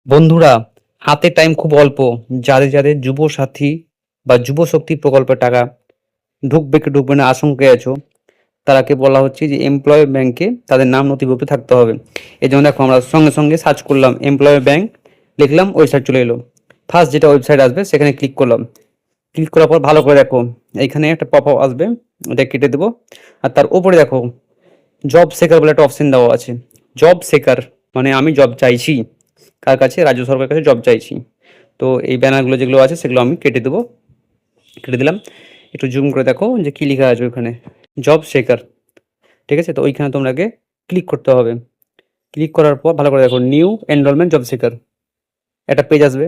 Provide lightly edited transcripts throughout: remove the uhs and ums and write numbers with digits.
বন্ধুরা, হাতে টাইম খুব অল্প। যাদের যুবসাথী বা যুবশক্তি প্রকল্পের টাকা ঢুকবে কি ঢুকবে না আশঙ্কায় আছো, তারাকে বলা হচ্ছে যে এমপ্লয় ব্যাংকে তাদের নাম নথিভুক্ত থাকতে হবে। এই জন্য দেখো আমরা সঙ্গে সঙ্গে সার্চ করলাম এমপ্লয় ব্যাংক, লিখলাম, ওয়েবসাইট চলে এলো। ফার্স্ট যেটা ওয়েবসাইট আসবে সেখানে ক্লিক করলাম। ক্লিক করার পর ভালো করে দেখো, এইখানে একটা পপ আপ আসবে, এটা কেটে দেবো। আর তার উপরে দেখো জব সেকার বলে একটা অপশন দেওয়া আছে। জব সেকার মানে আমি জব চাইছি, কার কাছে? রাজ্য সরকারের কাছে জব চাইছি। তো এই ব্যানারগুলো যেগুলো আছে সেগুলো আমি কেটে দেবো। কেটে দিলাম। একটু জুম করে দেখো যে কী লেখা আছে ওখানে, জব শেখার। ঠিক আছে, তো ওইখানে তোমাকে ক্লিক করতে হবে। ক্লিক করার পর ভালো করে দেখো, নিউ এনরোলমেন্ট জব শেখার একটা পেজ আসবে।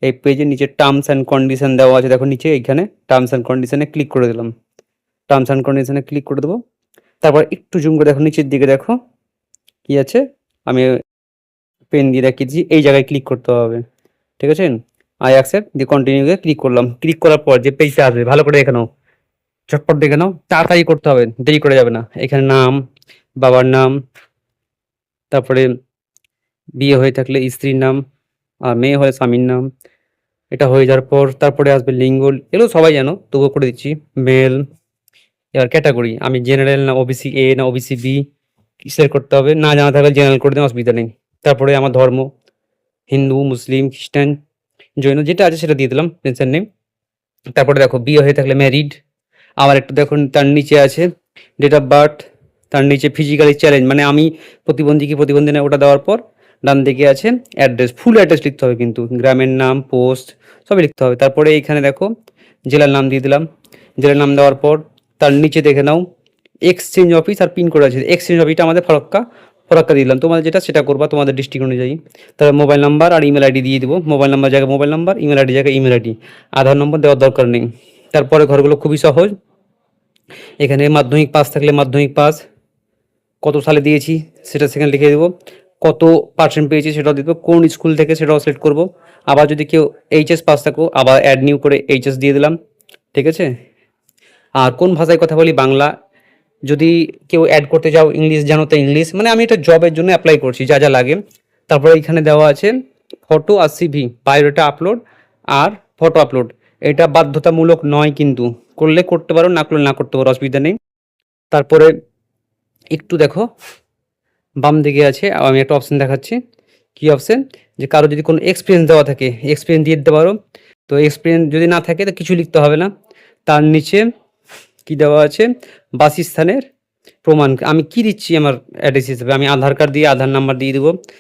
এই পেজের নিচে টার্মস অ্যান্ড কন্ডিশন দেওয়া আছে, দেখো নিচে এইখানে টার্মস অ্যান্ড কন্ডিশনে ক্লিক করে দিলাম। টার্মস অ্যান্ড কন্ডিশনে ক্লিক করে দেবো। তারপর একটু জুম করে দেখো, নিচের দিকে দেখো কি আছে, আমি পেন দিয়ে দেখিয়ে দিচ্ছি, এই জায়গায় ক্লিক করতে হবে। ঠিক আছে, আই অ্যাকসেপ্ট দিয়ে কন্টিনিউতে ক্লিক করলাম। ক্লিক করার পর যে পেজটা আসবে ভালো করে দেখে নাও, চটপট দেখে নাও, তাড়াতাড়ি করতে হবে, দেরি করে যাবে না। এখানে নাম, বাবার নাম, তারপরে বিয়ে হয়ে থাকলে স্ত্রীর নাম, আর মেয়ে হলে স্বামীর নাম। এটা হয়ে যাওয়ার পর তারপরে আসবে লিঙ্গ, এগুলো সবাই জানো, তবুও করে দিচ্ছি, মেল। এবার ক্যাটাগরি, আমি জেনারেল না ওবিসি এ না ওবিসি বি সিলেক্ট করতে হবে, না জানা থাকলে জেনারেল করে দেওয়া অসুবিধা নেই। তারপরে আমার ধর্ম, হিন্দু, মুসলিম, খ্রিস্টান, জৈন, যেটা আছে সেটা দিয়ে দিলাম, টেনশন নেই। তারপরে দেখো বিয়ে হয়ে থাকলে ম্যারিড। আবার একটু দেখুন তার নিচে আছে ডেট অফ বার্থ, তার নিচে ফিজিক্যালি চ্যালেঞ্জ মানে আমি প্রতিবন্ধী কি প্রতিবন্ধী না, ওটা দেওয়ার পর ডান দিকে আছে অ্যাড্রেস, ফুল অ্যাড্রেস লিখতে হবে কিন্তু, গ্রামের নাম, পোস্ট সবই লিখতে হবে। তারপরে এইখানে দেখো জেলার নাম দিয়ে দিলাম। জেলার নাম দেওয়ার পর তার নিচে দেখে নাও এক্সচেঞ্জ অফিস আর পিন কোড আছে, এক্সচেঞ্জ অফিসটা আমাদের ফরাক্কা, ফরাক্কা দিলাম। তোমাদের যেটা সেটা করবা তোমাদের ডিস্ট্রিক্ট অনুযায়ী। তারপর মোবাইল নাম্বার আর ইমেল আইডি দিয়ে দেবো, মোবাইল নাম্বার জায়গায় মোবাইল নাম্বার, ইমেল আইডি জায়গায় ইমেল আইডি। আধার নম্বর দেওয়ার দরকার নেই। তারপরে ঘরগুলো খুবই সহজ। এখানে মাধ্যমিক পাস থাকলে মাধ্যমিক পাস, কত সালে দিয়েছি সেটা সেখানে লিখে দেবো, কত পার্সেন্ট পেয়েছি সেটাও দিয়ে দেবো, কোন স্কুল থেকে সেটাও সিলেক্ট করবো। আবার যদি কেউ এইচএস পাস থাকো আবার অ্যাড নিউ করে এইচএস দিয়ে দিলাম। ঠিক আছে, আর কোন ভাষায় কথা বলি? বাংলা। যদি কেউ অ্যাড করতে যাও ইংলিশ জানো তো ইংলিশ, মানে আমি এটা জবের জন্য অ্যাপ্লাই করছি, যা যা লাগে। তারপরে এখানে দেওয়া আছে ফটো আর সিভি, বায়োডাটা আপলোড আর ফটো আপলোড। এটা বাধ্যতামূলক নয় কিন্তু, করলে করতে পারো, না করলে না করতে পারো, অসুবিধা নেই। তারপরে একটু দেখো বাম দিকে আছে, আমি একটা অপশন দেখাচ্ছি। কি অপশন? যে কারো যদি কোনো এক্সপিরিয়েন্স দেওয়া থাকে এক্সপিরিয়েন্স দিয়ে দিতে পারো। তো এক্সপিরিয়েন্স যদি না থাকে তো কিছু লিখতে হবে না। তার নিচে কি দেওয়া আছে? বাসস্থানের প্রমাণ। আমি কি দিচ্ছি আমার অ্যাড্রেস হিসেবে? আমি আধার কার্ড দিয়ে আধার নাম্বার দিয়ে দেবো।